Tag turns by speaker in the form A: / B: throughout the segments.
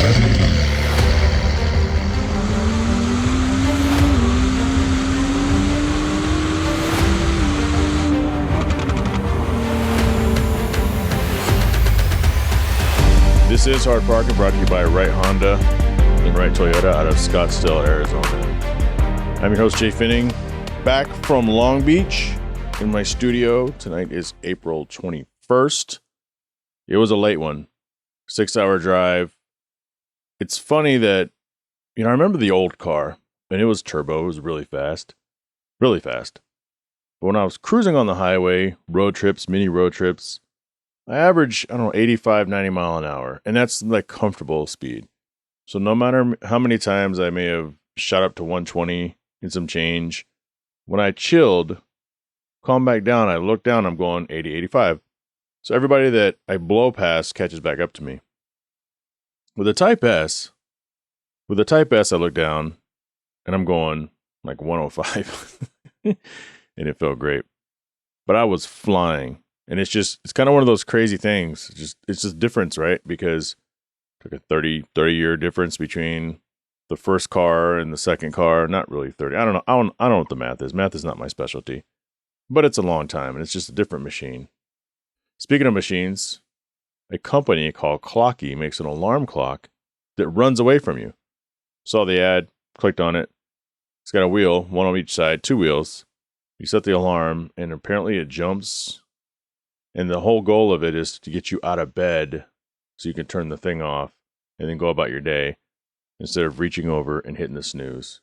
A: This is Hard Parking, brought to you by Wright Honda and Wright Toyota out of Scottsdale, Arizona. I'm your host, Jhae Pfenning, back from Long Beach in my studio. Tonight is April 21st. It was a late one, 6-hour drive. It's funny that, I remember the old car, and it was turbo. It was really fast. Really fast. But when I was cruising on the highway, road trips, mini road trips, I average, 85, 90 mile an hour. And that's like comfortable speed. So no matter how many times I may have shot up to 120 and some change, when I chilled, calm back down, I look down, I'm going 80, 85. So everybody that I blow past catches back up to me. With the Type S, I look down and I'm going like 105 and it felt great. But I was flying. And it's kind of one of those crazy things. It's just difference, right? Because it took a 30-year difference between the first car and the second car. Not really 30. I don't know. I don't know what the math is. Math is not my specialty. But it's a long time, and it's just a different machine. Speaking of machines, a company called Clocky makes an alarm clock that runs away from you. Saw the ad, clicked on it. It's got a wheel, one on each side, 2 wheels. You set the alarm, and apparently it jumps. And the whole goal of it is to get you out of bed so you can turn the thing off and then go about your day instead of reaching over and hitting the snooze.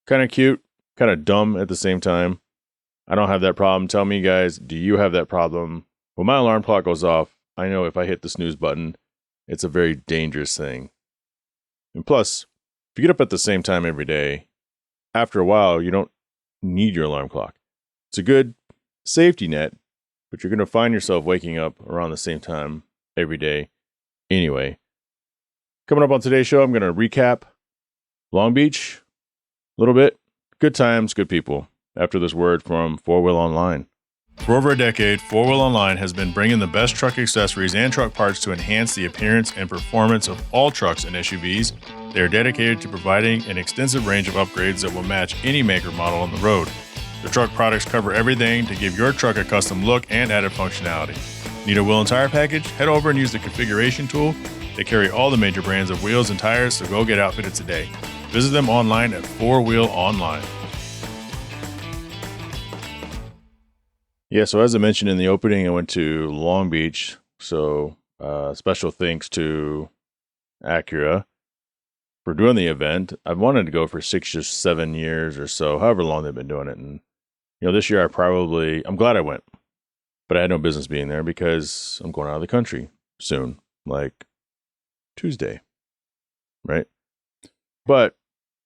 A: Kind of cute, kind of dumb at the same time. I don't have that problem. Tell me, guys, do you have that problem? When my alarm clock goes off, I know if I hit the snooze button, it's a very dangerous thing. And plus, if you get up at the same time every day, after a while, you don't need your alarm clock. It's a good safety net. But you're going to find yourself waking up around the same time every day anyway. Coming up on today's show, I'm going to recap Long Beach a little bit. Good times, good people. After this word from 4Wheel Online. For over a decade, 4Wheel Online has been bringing the best truck accessories and truck parts to enhance the appearance and performance of all trucks and SUVs. They are dedicated to providing an extensive range of upgrades that will match any make or model on the road. The truck products cover everything to give your truck a custom look and added functionality. Need a wheel and tire package? Head over and use the configuration tool. They carry all the major brands of wheels and tires, so go get outfitted today. Visit them online at 4Wheel Online. Yeah, so as I mentioned in the opening, I went to Long Beach. So special thanks to Acura for doing the event. I've wanted to go for 6 or 7 years or so, however long they've been doing it. And this year I'm glad I went, but I had no business being there because I'm going out of the country soon, like Tuesday, right? But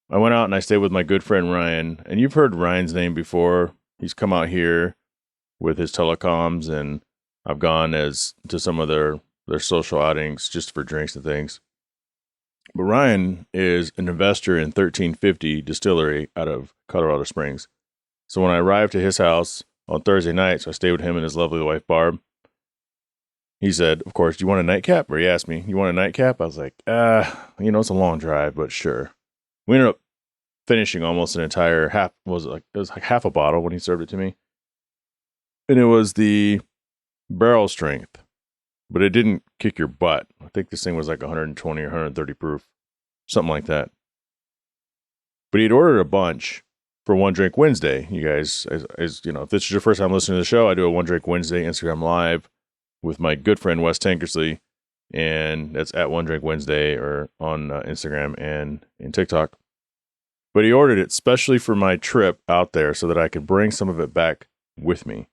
A: I went out and I stayed with my good friend Ryan, and you've heard Ryan's name before. He's come out here with his telecoms, and I've gone to some of their social outings just for drinks and things. But Ryan is an investor in 1350 Distillery out of Colorado Springs. So when I arrived to his house on Thursday night, so I stayed with him and his lovely wife, Barb, he said, of course, do you want a nightcap? Or he asked me, you want a nightcap? I was like, it's a long drive, but sure. We ended up finishing almost an entire it was like half a bottle when he served it to me. And it was the barrel strength, but it didn't kick your butt. I think this thing was like 120 or 130 proof, something like that. But he'd ordered a bunch for One Drink Wednesday. You guys, as you know, if this is your first time listening to the show, I do a One Drink Wednesday Instagram Live with my good friend Wes Tankersley, and that's at One Drink Wednesday or on Instagram and in TikTok. But he ordered it specially for my trip out there so that I could bring some of it back with me.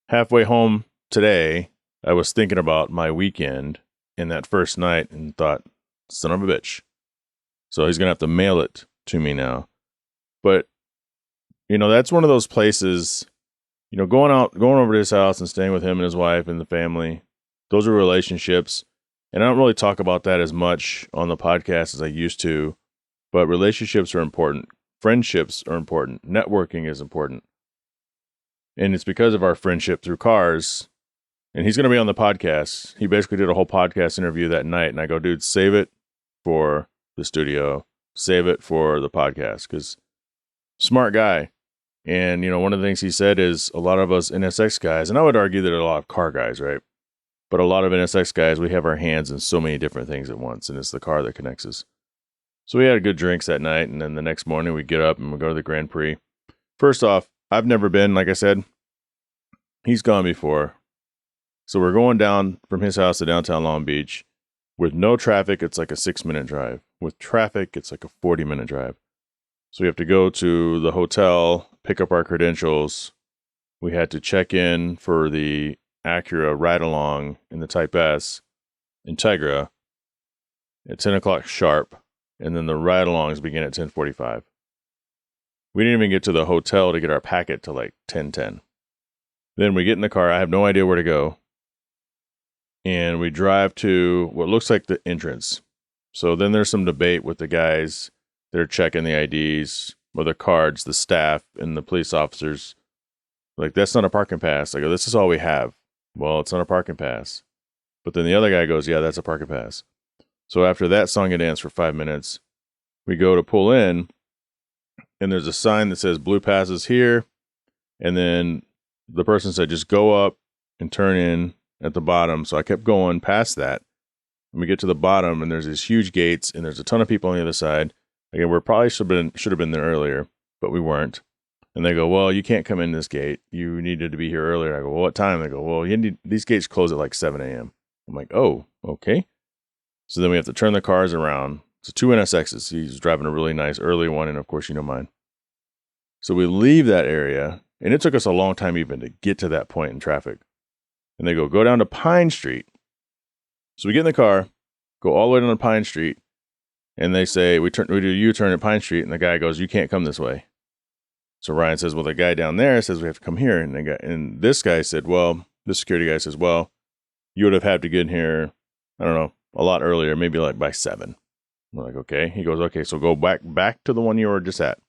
A: Halfway home today, I was thinking about my weekend in that first night and thought, son of a bitch. So he's going to have to mail it to me now. But, that's one of those places, going over to his house and staying with him and his wife and the family. Those are relationships. And I don't really talk about that as much on the podcast as I used to. But relationships are important. Friendships are important. Networking is important. And it's because of our friendship through cars and he's going to be on the podcast. He basically did a whole podcast interview that night, and I go, dude, save it for the studio, save it for the podcast, because smart guy. And, you know, one of the things he said is a lot of us NSX guys, and I would argue that a lot of car guys, right? But a lot of NSX guys, we have our hands in so many different things at once, and it's the car that connects us. So we had good drinks that night, and then the next morning we get up and we go to the Grand Prix. First off, I've never been, like I said. He's gone before. So we're going down from his house to downtown Long Beach. With no traffic, it's like a 6-minute drive. With traffic, it's like a 40-minute drive. So we have to go to the hotel, pick up our credentials. We had to check in for the Acura ride-along in the Type S Integra at 10 o'clock sharp, and then the ride-alongs begin at 10:45. We didn't even get to the hotel to get our packet till like 10:10. Then we get in the car. I have no idea where to go. And we drive to what looks like the entrance. So then there's some debate with the guys. They're checking the IDs or the cards, the staff and the police officers. Like, that's not a parking pass. I go, this is all we have. Well, it's not a parking pass. But then the other guy goes, yeah, that's a parking pass. So after that song and dance for 5 minutes, we go to pull in, and there's a sign that says blue passes here. And then the person said, just go up and turn in at the bottom. So I kept going past that. And we get to the bottom, and there's these huge gates, and there's a ton of people on the other side. Again, we probably should have been there earlier, but we weren't. And they go, well, you can't come in this gate. You needed to be here earlier. I go, well, what time? They go, well, these gates close at like 7 a.m. I'm like, oh, okay. So then we have to turn the cars around. So 2 NSXs. He's driving a really nice early one, and of course, you know mine. So we leave that area, and it took us a long time even to get to that point in traffic. And they go down to Pine Street. So we get in the car, go all the way down to Pine Street, and they say, we do a U-turn at Pine Street, and the guy goes, you can't come this way. So Ryan says, well, the guy down there says we have to come here. And this guy said, well, the security guy says, well, you would have had to get in here, I don't know, a lot earlier, maybe like by 7. We're like, okay. He goes, okay, so go back to the one you were just at.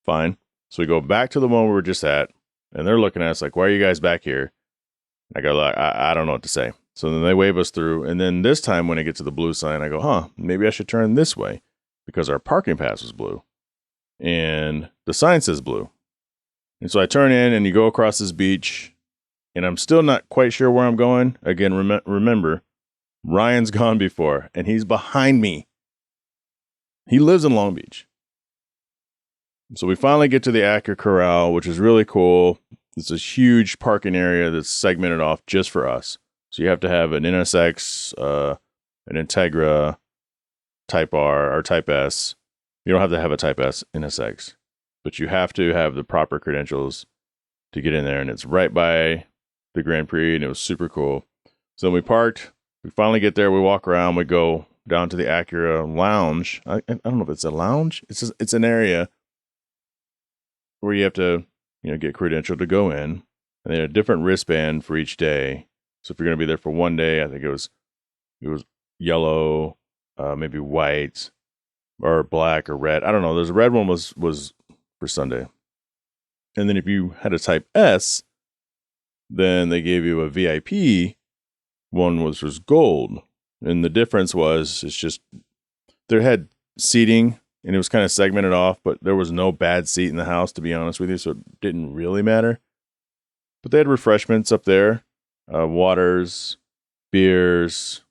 A: Fine. So we go back to the one we were just at, and they're looking at us like, why are you guys back here? I go, I don't know what to say. So then they wave us through. And then this time when I get to the blue sign, I go, maybe I should turn this way because our parking pass was blue. And the sign says blue. And so I turn in, and you go across this beach, and I'm still not quite sure where I'm going. Again, remember, Ryan's gone before, and he's behind me. He lives in Long Beach. So we finally get to the Acura Corral, which is really cool. It's a huge parking area that's segmented off just for us. So you have to have an NSX, an Integra, Type R, or Type S. You don't have to have a Type S NSX, but you have to have the proper credentials to get in there. And it's right by the Grand Prix, and it was super cool. So then we parked. We finally get there. We walk around. We go down to the Acura lounge. I don't know if it's a lounge. It's an area where you have to, get credentialed to go in. And they had a different wristband for each day. So if you're going to be there for one day, I think it was yellow, maybe white, or black or red. I don't know. There's a red one was for Sunday. And then if you had a Type S, then they gave you a VIP one, which was gold. And the difference was, it's just, they had seating, and it was kind of segmented off, but there was no bad seat in the house, to be honest with you, so it didn't really matter. But they had refreshments up there, waters, beers,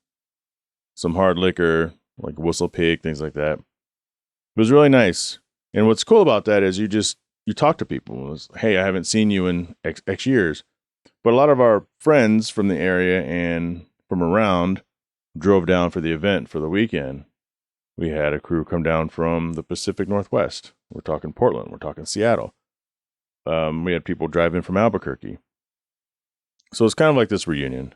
A: some hard liquor, like Whistle Pig, things like that. It was really nice. And what's cool about that is you talk to people. It's, hey, I haven't seen you in X years. But a lot of our friends from the area and from around drove down for the event for the weekend. We had a crew come down from the Pacific Northwest. We're talking Portland. We're talking Seattle. We had people drive in from Albuquerque. So it's kind of like this reunion.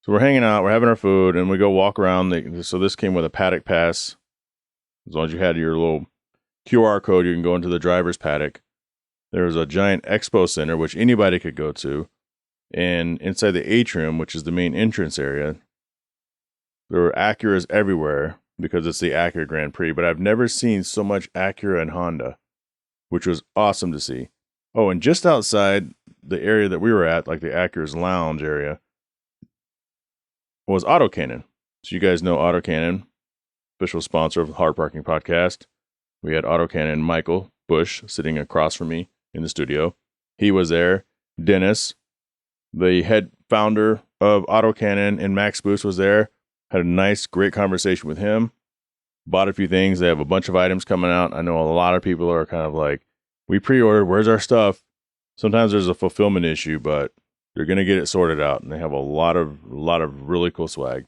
A: So we're hanging out, we're having our food, and we go walk around. So this came with a paddock pass. As long as you had your little QR code, you can go into the driver's paddock. There was a giant expo center, which anybody could go to. And inside the atrium, which is the main entrance area, there were Acuras everywhere because it's the Acura Grand Prix. But I've never seen so much Acura and Honda, which was awesome to see. Oh, and just outside the area that we were at, like the Acura's lounge area, was Auto Cannon. So you guys know Auto Cannon, official sponsor of the Hard Parking Podcast. We had Auto Cannon Michael Bush sitting across from me in the studio. He was there. Dennis, the head founder of Auto Cannon, and Max Boost was there. Had a nice, great conversation with him. Bought a few things. They have a bunch of items coming out. I know a lot of people are kind of like, we pre-ordered, where's our stuff? Sometimes there's a fulfillment issue, but they're going to get it sorted out. And they have a lot of really cool swag.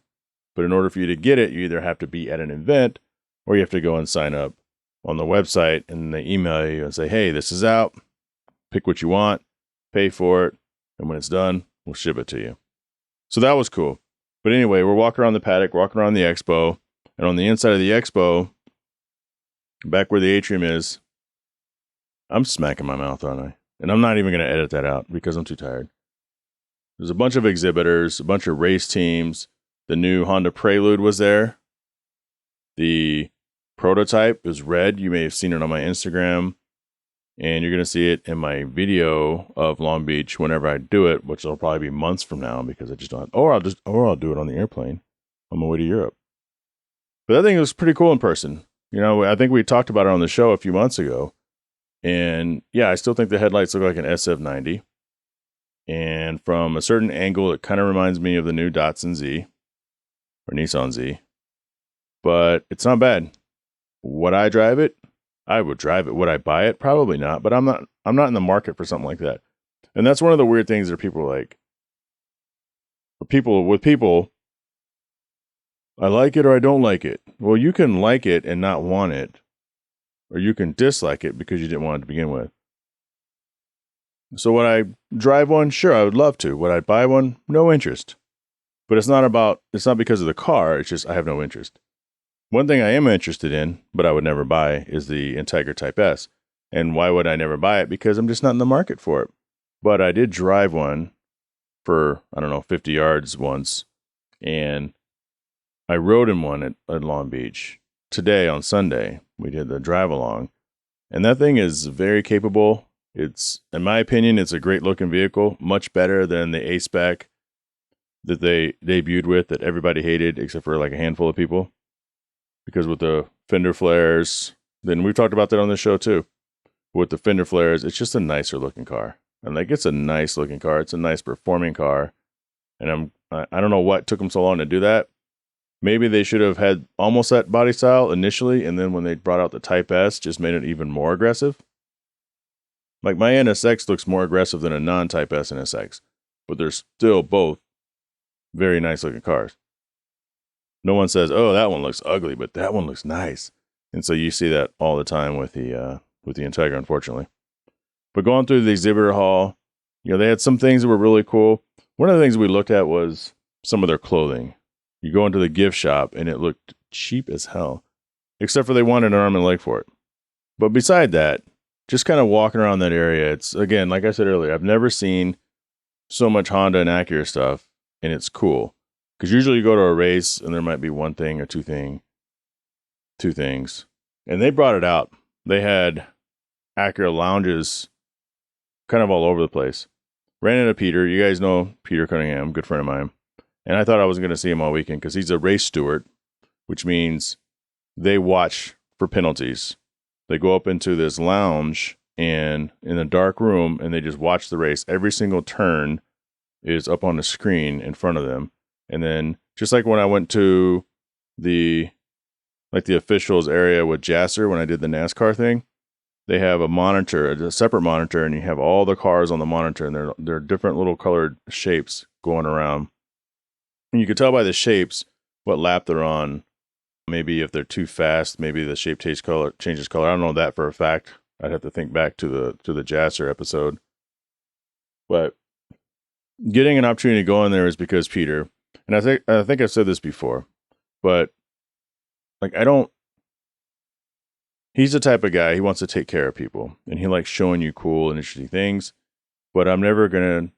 A: But in order for you to get it, you either have to be at an event or you have to go and sign up on the website, and they email you and say, hey, this is out. Pick what you want, pay for it, and when it's done, we'll ship it to you. So that was cool. But anyway, we're walking around the paddock, walking around the expo, and on the inside of the expo, back where the atrium is, I'm smacking my mouth, aren't I? And I'm not even going to edit that out because I'm too tired. There's a bunch of exhibitors, a bunch of race teams. The new Honda Prelude was there. The prototype is red. You may have seen it on my Instagram. And you're going to see it in my video of Long Beach whenever I do it, which will probably be months from now because I just don't, or I'll do it on the airplane on my way to Europe. But that thing was pretty cool in person. You know, I think we talked about it on the show a few months ago. And yeah, I still think the headlights look like an SF90. And from a certain angle, it kind of reminds me of the new Datsun Z or Nissan Z. But it's not bad. Would I drive it? I would drive it. Would I buy it? Probably not. But I'm not in the market for something like that. And that's one of the weird things that people are like, with people, I like it or I don't like it. Well, you can like it and not want it, or you can dislike it because you didn't want it to begin with. So would I drive one? Sure, I would love to. Would I buy one? No interest. But it's not because of the car. It's just I have no interest. One thing I am interested in, but I would never buy, is the Integra Type S. And why would I never buy it? Because I'm just not in the market for it. But I did drive one for, 50 yards once. And I rode in one at Long Beach. Today, on Sunday, we did the drive along. And that thing is very capable. It's, in my opinion, it's a great looking vehicle. Much better than the A-Spec that they debuted with that everybody hated except for like a handful of people. Because with the fender flares, then we've talked about that on the show too. With the fender flares, it's just a nicer looking car. And like, it's a nice looking car. It's a nice performing car. And I don't know what took them so long to do that. Maybe they should have had almost that body style initially. And then when they brought out the Type S, just made it even more aggressive. Like my NSX looks more aggressive than a non-Type S NSX. But they're still both very nice looking cars. No one says, oh, that one looks ugly, but that one looks nice. And so you see that all the time with the Integra, unfortunately. But going through the exhibitor hall, they had some things that were really cool. One of the things we looked at was some of their clothing. You go into the gift shop and it looked cheap as hell, except for they wanted an arm and leg for it. But beside that, just kind of walking around that area, it's, again, like I said earlier, I've never seen so much Honda and Acura stuff, and it's cool. Because usually you go to a race and there might be one thing or two things. And they brought it out. They had Acura lounges kind of all over the place. Ran into Peter. You guys know Peter Cunningham, good friend of mine. And I thought I wasn't going to see him all weekend because he's a race steward, which means they watch for penalties. They go up into this lounge and in a dark room and they just watch the race. Every single turn is up on the screen in front of them. And then just like when I went to the officials area with Jasser when I did the NASCAR thing, they have a separate monitor, and you have all the cars on the monitor, and they're different little colored shapes going around. And you can tell by the shapes what lap they're on. Maybe if they're too fast, maybe the shape changes color. I don't know that for a fact. I'd have to think back to the Jasser episode. But getting an opportunity to go in there is because Peter. And I think I've said this before, but like he's the type of guy, he wants to take care of people and he likes showing you cool and interesting things, but I don't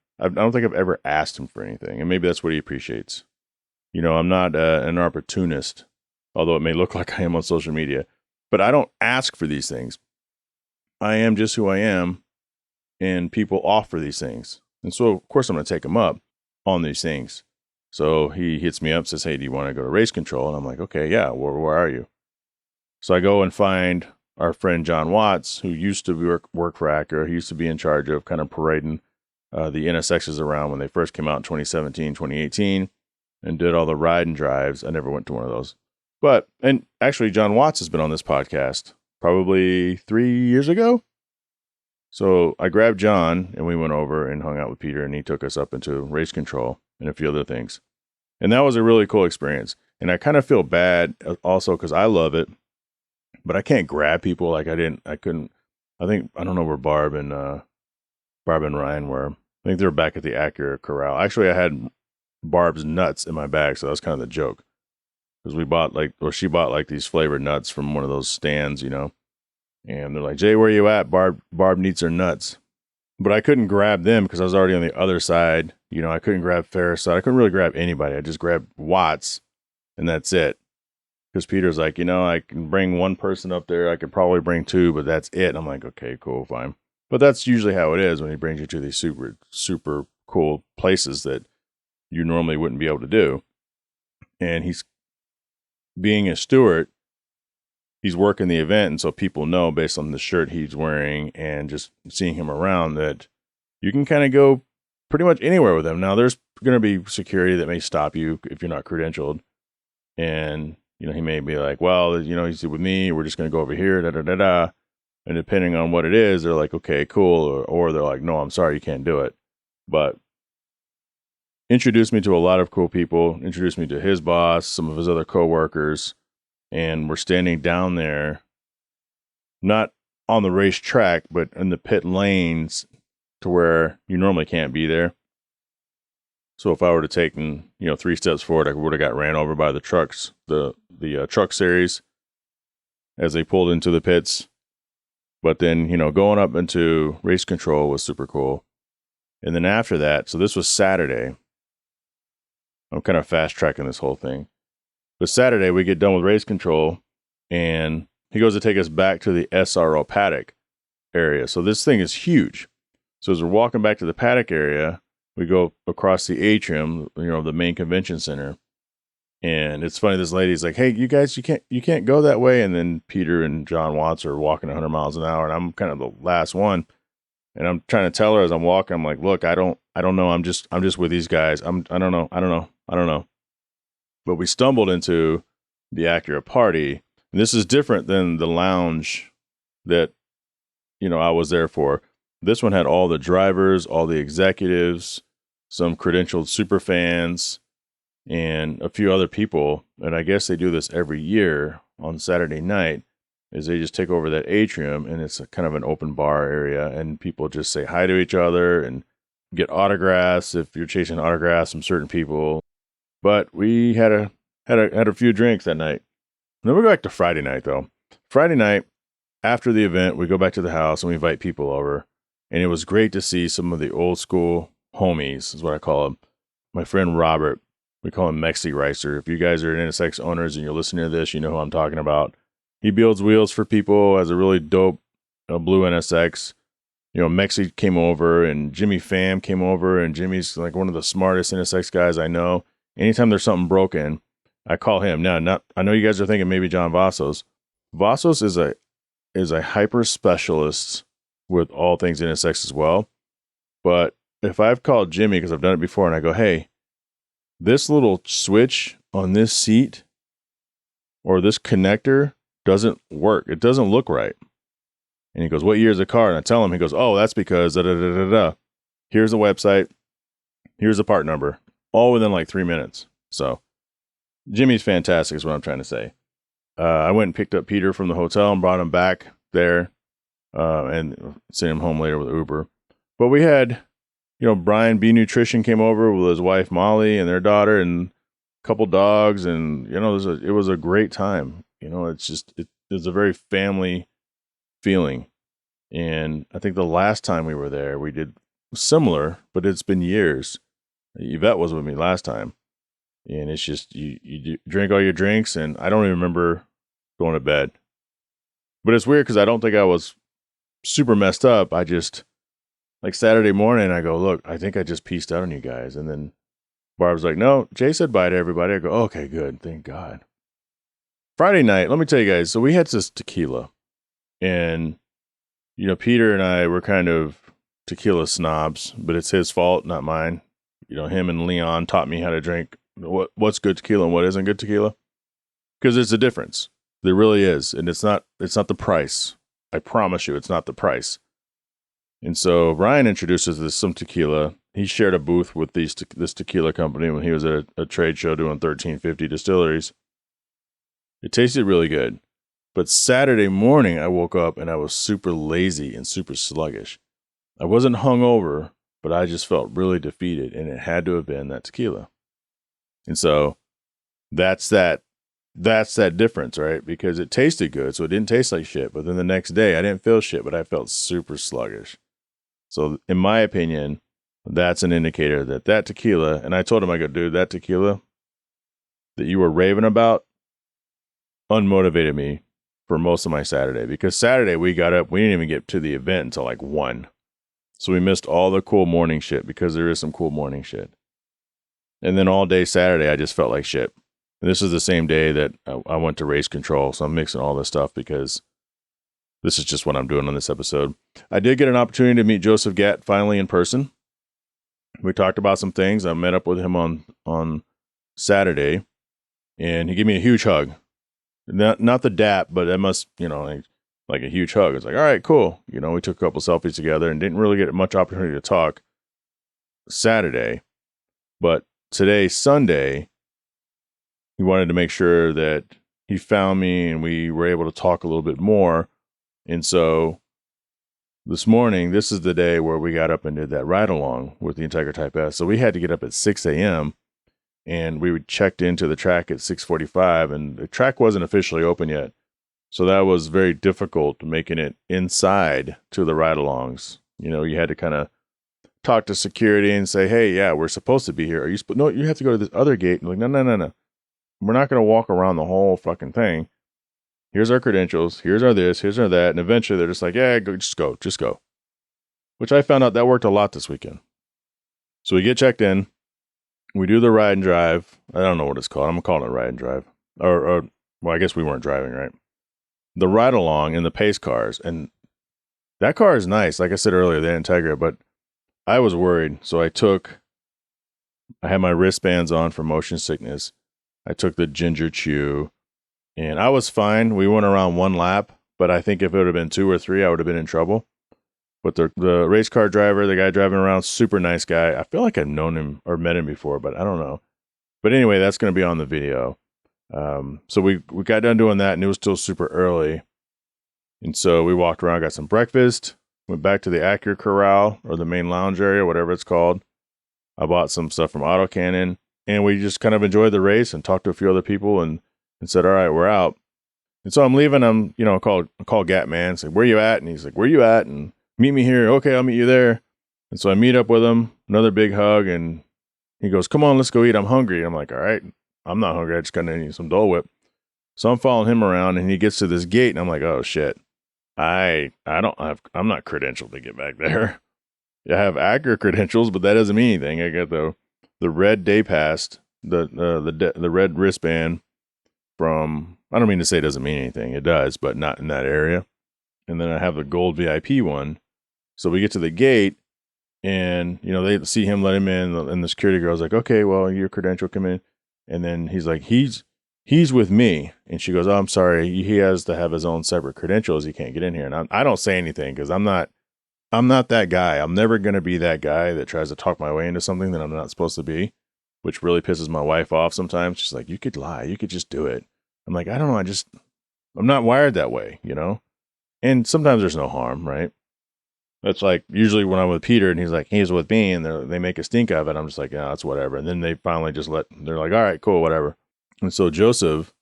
A: think I've ever asked him for anything. And maybe that's what he appreciates. I'm not an opportunist, although it may look like I am on social media, but I don't ask for these things. I am just who I am. and people offer these things. And so, of course, I'm going to take him up on these things. So he hits me up, says, hey, do you want to go to race control? And I'm like, okay, yeah, where are you? So I go and find our friend John Watts, who used to work for Acura. He used to be in charge of kind of parading the NSXs around when they first came out in 2017, 2018, and did all the ride and drives. I never went to one of those. And actually, John Watts has been on this podcast probably 3 years ago. So I grabbed John, and we went over and hung out with Peter, and he took us up into race control and a few other things. And that was a really cool experience. And I kind of feel bad also because I love it, but I can't grab people like I don't know where Barb and Ryan were. I think they were back at the Acura corral. Actually, I had Barb's nuts in my bag, so that was kind of the joke. Because she bought like these flavored nuts from one of those stands, you know. And they're like, Jay, where you at? Barb needs her nuts. But I couldn't grab them because I was already on the other side. You know, I couldn't grab Ferris. I couldn't really grab anybody. I just grabbed Watts, and that's it. Because Peter's like, you know, I can bring one person up there. I could probably bring two, but that's it. And I'm like, okay, cool, fine. But that's usually how it is when he brings you to these super, super cool places that you normally wouldn't be able to do. And he's being a steward. He's working the event, and so people know based on the shirt he's wearing and just seeing him around that you can kind of go pretty much anywhere with him. Now, there's going to be security that may stop you if you're not credentialed. And, you know, he may be like, well, you know, he's with me. We're just going to go over here, da-da-da-da. And depending on what it is, they're like, okay, cool. Or they're like, no, I'm sorry, you can't do it. But introduced me to a lot of cool people, introduced me to his boss, some of his other coworkers. And we're standing down there, not on the racetrack, but in the pit lanes to where you normally can't be there. So if I were to take, 3 steps forward, I would have got ran over by the trucks, the truck series as they pulled into the pits. But then, going up into race control was super cool. And then after that, so this was Saturday. I'm kind of fast tracking this whole thing. But Saturday, we get done with race control, and he goes to take us back to the SRO paddock area. So this thing is huge. So as we're walking back to the paddock area, we go across the atrium, the main convention center. And it's funny, this lady's like, hey, you guys, you can't go that way. And then Peter and John Watts are walking 100 miles an hour, and I'm kind of the last one. And I'm trying to tell her as I'm walking, I'm like, look, I don't know. I'm just with these guys. I don't know. But we stumbled into the Acura party. And this is different than the lounge that, I was there for. This one had all the drivers, all the executives, some credentialed super fans, and a few other people. And I guess they do this every year on Saturday night, is they just take over that atrium, and it's a kind of an open bar area, and people just say hi to each other and get autographs if you're chasing autographs from certain people. But we had a few drinks that night. And then we go back to Friday night, though. Friday night, after the event, we go back to the house and we invite people over. And it was great to see some of the old school homies, is what I call them. My friend Robert, we call him Mexi Ricer. If you guys are NSX owners and you're listening to this, you know who I'm talking about. He builds wheels for people, has a really dope blue NSX. Mexi came over, and Jimmy Pham came over, and Jimmy's like one of the smartest NSX guys I know. Anytime there's something broken, I call him. Now, I know you guys are thinking maybe John Vassos. Vassos is a hyper specialist with all things NSX as well. But if I've called Jimmy, because I've done it before, and I go, hey, this little switch on this seat or this connector doesn't work. It doesn't look right. And he goes, what year is the car? And I tell him, he goes, oh, that's because da-da-da-da-da. Here's the website. Here's the part number. All within like 3 minutes. So Jimmy's fantastic is what I'm trying to say. I went and picked up Peter from the hotel and brought him back there and sent him home later with Uber. But we had, Brian B. Nutrition came over with his wife Molly and their daughter and a couple dogs. And, it was a great time. It's a very family feeling. And I think the last time we were there, we did similar, but it's been years. Yvette was with me last time, and it's just you drink all your drinks, and I don't even remember going to bed. But it's weird because I don't think I was super messed up. I just like Saturday morning, I go, look, I think I just pieced out on you guys. And then Barb's like, no, Jay said bye to everybody. I go, okay, good. Thank God. Friday night, let me tell you guys. So we had this tequila. And, Peter and I were kind of tequila snobs, but it's his fault, not mine. Him and Leon taught me how to drink what's good tequila and what isn't good tequila. Because there's a difference. There really is. And it's not the price. I promise you, it's not the price. And so Ryan introduces us some tequila. He shared a booth with this tequila company when he was at a trade show doing 1350 distilleries. It tasted really good. But Saturday morning, I woke up and I was super lazy and super sluggish. I wasn't hungover, but I just felt really defeated, and it had to have been that tequila. And so that's that difference, right? Because it tasted good, so it didn't taste like shit. But then the next day, I didn't feel shit, but I felt super sluggish. So in my opinion, that's an indicator that tequila, and I told him, I go, dude, that tequila that you were raving about unmotivated me for most of my Saturday. Because Saturday we got up, we didn't even get to the event until like 1. So we missed all the cool morning shit, because there is some cool morning shit. And then all day Saturday, I just felt like shit. And this is the same day that I went to race control. So I'm mixing all this stuff because this is just what I'm doing on this episode. I did get an opportunity to meet Joseph Gatt finally in person. We talked about some things. I met up with him on Saturday, and he gave me a huge hug. Not the dap, but that must, like a huge hug. It's like, all right, cool. We took a couple selfies together and didn't really get much opportunity to talk Saturday. But today, Sunday, he wanted to make sure that he found me and we were able to talk a little bit more. And so this morning, this is the day where we got up and did that ride along with the Integra Type S. So we had to get up at 6 a.m. and we checked into the track at 6:45, and the track wasn't officially open yet. So that was very difficult making it inside to the ride-alongs. You had to kind of talk to security and say, hey, yeah, we're supposed to be here. Are you no, you have to go to this other gate. And like, no. We're not going to walk around the whole fucking thing. Here's our credentials. Here's our this. Here's our that. And eventually they're just like, yeah, just go. Which I found out that worked a lot this weekend. So we get checked in. We do the ride and drive. I don't know what it's called. I'm calling it ride and drive. Or well, I guess we weren't driving, right? The ride along in the pace cars. And that car is nice. Like I said earlier, the Integra, but I was worried. So I had my wristbands on for motion sickness. I took the ginger chew, and I was fine. We went around 1 lap, but I think if it would have been 2 or 3, I would have been in trouble. But the race car driver, the guy driving around, super nice guy. I feel like I've known him or met him before, but I don't know. But anyway, that's going to be on the video. So we got done doing that, and it was still super early. And so we walked around, got some breakfast, went back to the Acura Corral, or the main lounge area, whatever it's called. I bought some stuff from Auto Cannon, and we just kind of enjoyed the race and talked to a few other people and said, all right, we're out. And so I'm leaving. I'm, call Gat Man, say, where you at? And he's like, where you at? And meet me here. Okay, I'll meet you there. And so I meet up with him, another big hug, and he goes, come on, let's go eat. I'm hungry. I'm like, all right, I'm not hungry. I just got to eat some Dole Whip. So I'm following him around, and he gets to this gate, and I'm like, oh shit. I'm not credentialed to get back there. I have Acura credentials, but that doesn't mean anything. I got the red day pass, the red wristband from, I don't mean to say it doesn't mean anything. It does, but not in that area. And then I have the gold VIP one. So we get to the gate, and, they see him, let him in, and the security girl's like, okay, well, your credential, come in. And then he's like, he's with me. And she goes, oh, I'm sorry. He has to have his own separate credentials. He can't get in here. And I don't say anything because I'm not that guy. I'm never going to be that guy that tries to talk my way into something that I'm not supposed to be, which really pisses my wife off sometimes. She's like, you could lie. You could just do it. I'm like, I don't know. I'm not wired that way, And sometimes there's no harm, right? That's like usually when I'm with Peter and he's like, he's with me, and they make a stink of it. I'm just like, yeah, that's whatever. And then they finally they're like, all right, cool, whatever. And so Joseph,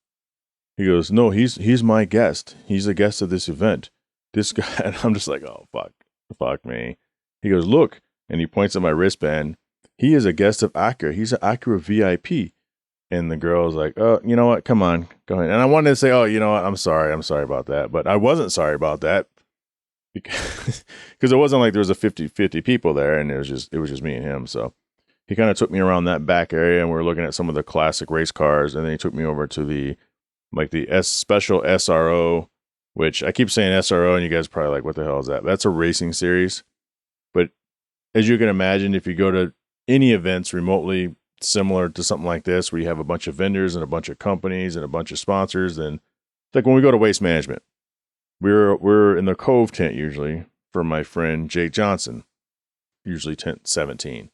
A: he goes, no, he's my guest. He's a guest of this event. This guy, and I'm just like, oh, fuck me. He goes, look, and he points at my wristband. He is a guest of Acura. He's an Acura VIP. And the girl was like, oh, you know what? Come on, go ahead. And I wanted to say, oh, you know what? I'm sorry about that. But I wasn't sorry about that. because it wasn't like there was a 50 people there, and it was just me and him. So he kind of took me around that back area, and we were looking at some of the classic race cars, and then he took me over to the special SRO, which I keep saying SRO, and you guys are probably like, what the hell is that? That's a racing series. But as you can imagine, if you go to any events remotely similar to something like this, where you have a bunch of vendors and a bunch of companies and a bunch of sponsors, then like when we go to Waste Management, we're in the Cove tent usually for my friend Jake Johnson, usually tent 17.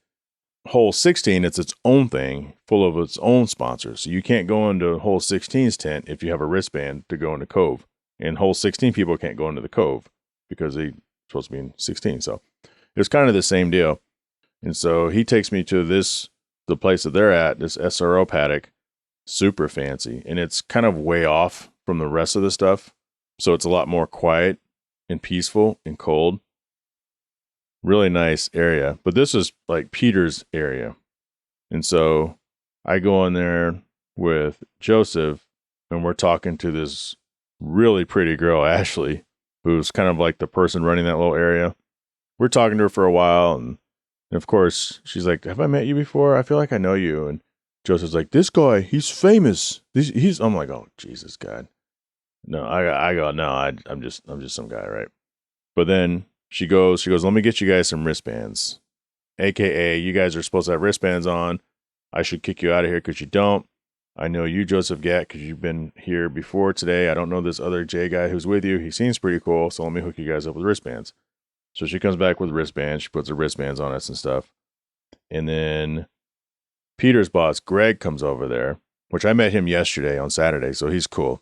A: Hole 16, it's its own thing, full of its own sponsors. So you can't go into Hole 16's tent if you have a wristband to go into Cove. And Hole 16 people can't go into the Cove because they're supposed to be in 16. So it was kind of the same deal. And so he takes me to the place that they're at, this SRO paddock, super fancy. And it's kind of way off from the rest of the stuff. So it's a lot more quiet and peaceful and cold. Really nice area. But this is like Peter's area. And so I go in there with Joseph, and we're talking to this really pretty girl, Ashley, who's kind of like the person running that little area. We're talking to her for a while, and of course, she's like, have I met you before? I feel like I know you. And Joseph's like, this guy, he's famous. I'm like, oh, Jesus, God. No, I go, no, I'm just some guy, right? But then she goes, let me get you guys some wristbands. AKA, you guys are supposed to have wristbands on. I should kick you out of here because you don't. I know you, Joseph Gatt, because you've been here before today. I don't know this other Jay guy who's with you. He seems pretty cool, so let me hook you guys up with wristbands. So she comes back with wristbands. She puts her wristbands on us and stuff. And then Peter's boss, Greg, comes over there, which I met him yesterday on Saturday, so he's cool.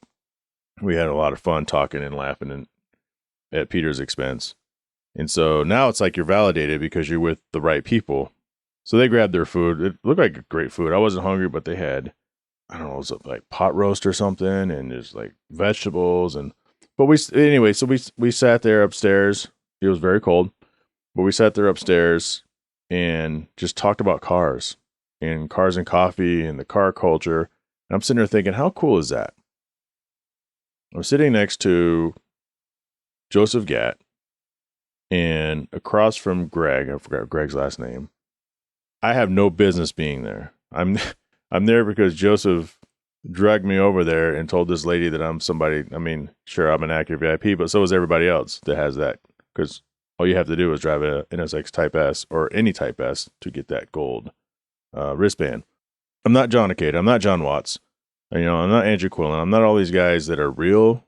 A: We had a lot of fun talking and laughing at Peter's expense. And so now it's like you're validated because you're with the right people. So they grabbed their food. It looked like great food. I wasn't hungry, but they had, I don't know, it was like pot roast or something, and there's like vegetables. But we sat there upstairs. It was very cold, but we sat there upstairs and just talked about cars and coffee and the car culture. And I'm sitting there thinking, how cool is that? I'm sitting next to Joseph Gatt, and across from Greg, I forgot Greg's last name. I have no business being there. I'm there because Joseph dragged me over there and told this lady that I'm somebody. I mean, sure, I'm an Acura VIP, but so is everybody else that has that, because all you have to do is drive a NSX Type S or any Type S to get that gold wristband. I'm not John Acada. I'm not John Watts. I'm not Andrew Quillen. I'm not all these guys that are real.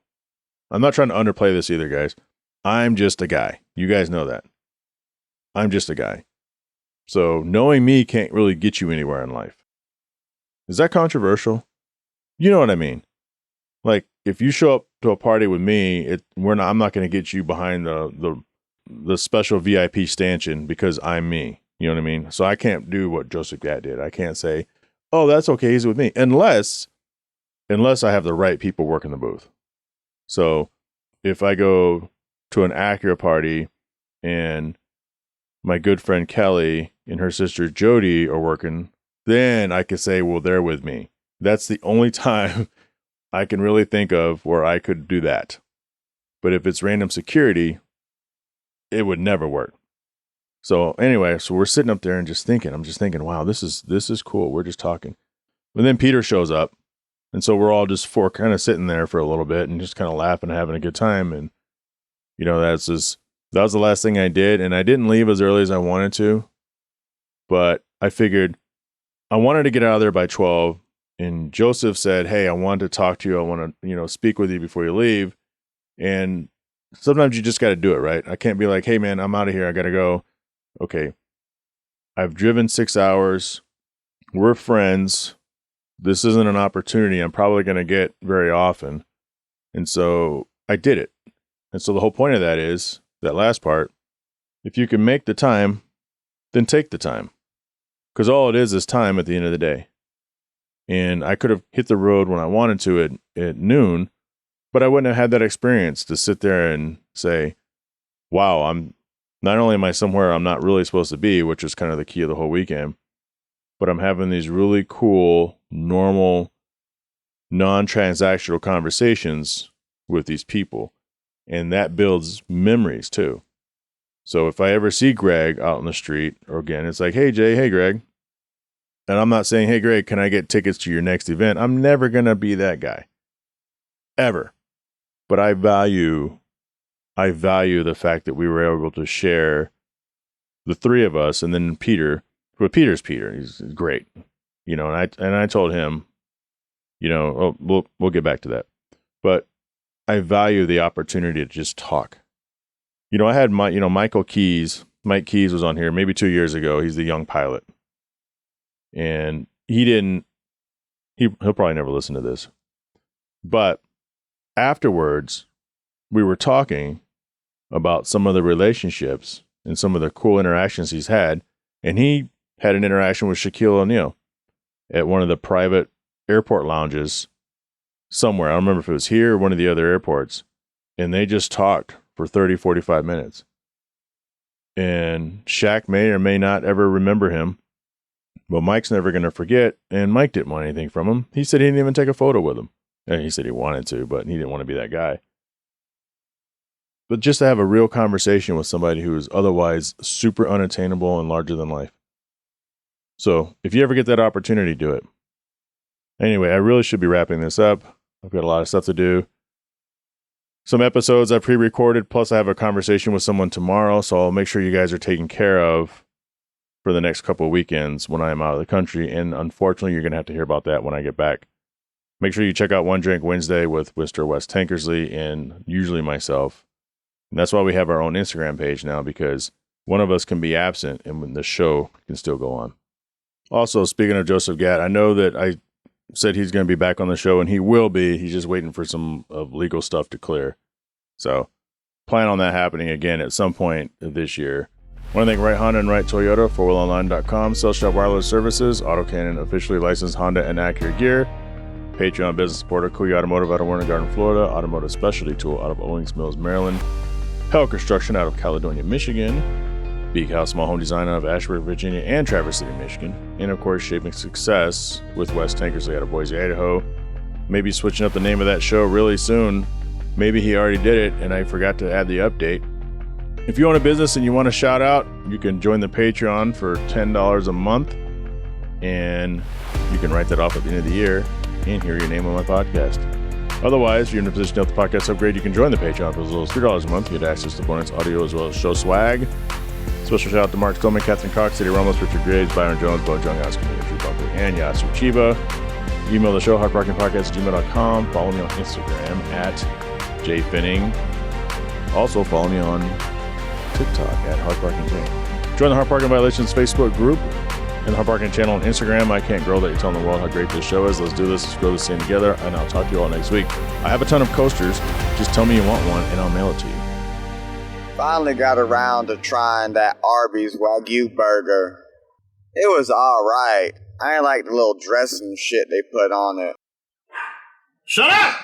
A: I'm not trying to underplay this either, guys. I'm just a guy. You guys know that. I'm just a guy. So knowing me can't really get you anywhere in life. Is that controversial? You know what I mean? Like, if you show up to a party with me, I'm not going to get you behind the special VIP stanchion because I'm me. You know what I mean? So I can't do what Joseph Gatt did. I can't say, oh, that's okay, he's with me. Unless I have the right people working the booth. So if I go to an Acura party and my good friend Kelly and her sister Jody are working, then I could say, well, they're with me. That's the only time I can really think of where I could do that. But if it's random security, it would never work. So anyway, we're sitting up there and I'm just thinking, wow, this is cool. We're just talking. And then Peter shows up. And so we're all just kind of sitting there for a little bit and just kind of laughing and having a good time. And, that was the last thing I did. And I didn't leave as early as I wanted to, but I figured I wanted to get out of there by 12. And Joseph said, hey, I wanted to talk to you. I want to, speak with you before you leave. And sometimes you just got to do it, right? I can't be like, hey, man, I'm out of here. I got to go. Okay. I've driven 6 hours. We're friends. This isn't an opportunity I'm probably going to get very often. And so I did it. And so the whole point of that is, that last part, if you can make the time, then take the time. Because all it is time at the end of the day. And I could have hit the road when I wanted to at noon, but I wouldn't have had that experience to sit there and say, wow, not only am I somewhere I'm not really supposed to be, which is kind of the key of the whole weekend, but I'm having these really cool, normal, non-transactional conversations with these people. And that builds memories too. So if I ever see Greg out in the street, or again, it's like, hey, Jay, hey, Greg. And I'm not saying, hey, Greg, can I get tickets to your next event? I'm never going to be that guy. Ever. But I value the fact that we were able to share, the three of us, and then Peter. Well, Peter's Peter. He's great. And I told him, we'll get back to that. But I value the opportunity to just talk. I had Mike Keys was on here maybe 2 years ago. He's the young pilot. And he'll probably never listen to this. But afterwards, we were talking about some of the relationships and some of the cool interactions he's had. And he had an interaction with Shaquille O'Neal at one of the private airport lounges somewhere. I don't remember if it was here or one of the other airports. And they just talked for 30, 45 minutes. And Shaq may or may not ever remember him, but Mike's never going to forget. And Mike didn't want anything from him. He said he didn't even take a photo with him. And he said he wanted to, but he didn't want to be that guy. But just to have a real conversation with somebody who is otherwise super unattainable and larger than life. So if you ever get that opportunity, do it. Anyway, I really should be wrapping this up. I've got a lot of stuff to do. Some episodes I pre-recorded, plus I have a conversation with someone tomorrow, so I'll make sure you guys are taken care of for the next couple of weekends when I am out of the country, and unfortunately, you're going to have to hear about that when I get back. Make sure you check out One Drink Wednesday with Mr. Wes Tankersley and usually myself. And that's why we have our own Instagram page now, because one of us can be absent and the show can still go on. Also, speaking of Joseph Gatt, I know that I said he's going to be back on the show, and he will be. He's just waiting for some legal stuff to clear. So plan on that happening again at some point this year. I want to thank Right Honda and Right Toyota, 4wheelonline.com, Sales Shop Wireless Services, AutoCannon, officially licensed Honda and Acura gear, Patreon business supporter, Kuya Automotive out of Warner Garden, Florida, Automotive Specialty Tool out of Owings Mills, Maryland, Hell Construction out of Caledonia, Michigan, Beak House Small Home Design out of Ashburn, Virginia, and Traverse City, Michigan. And of course, Shaping Success with Wes Tankersley out of Boise, Idaho. Maybe switching up the name of that show really soon. Maybe he already did it and I forgot to add the update. If you own a business and you want a shout out, you can join the Patreon for $10 a month. And you can write that off at the end of the year and hear your name on my podcast. Otherwise, if you're in a position to help the podcast upgrade, you can join the Patreon for as little as $3 a month. You get access to bonus audio as well as show swag. Special shout out to Mark Stillman, Catherine Cox, Eddie Ramos, Richard Graves, Byron Jones, Bo Jung, Oscar, Andrew Buckley, and Yasu Chiba. Email the show, hardparkingpodcast@gmail.com. Follow me on Instagram at Jhae Pfenning. Also follow me on TikTok at hardparkingking. Join the Hard Parking Violations Facebook group and the Hard Parking channel on Instagram. I can't grow that you're telling the world how great this show is. Let's do this. Let's grow this thing together. And I'll talk to you all next week. I have a ton of coasters. Just tell me you want one and I'll mail it to you.
B: Finally got around to trying that Arby's Wagyu burger. It was alright. I ain't like the little dressing shit they put on it.
C: Shut up!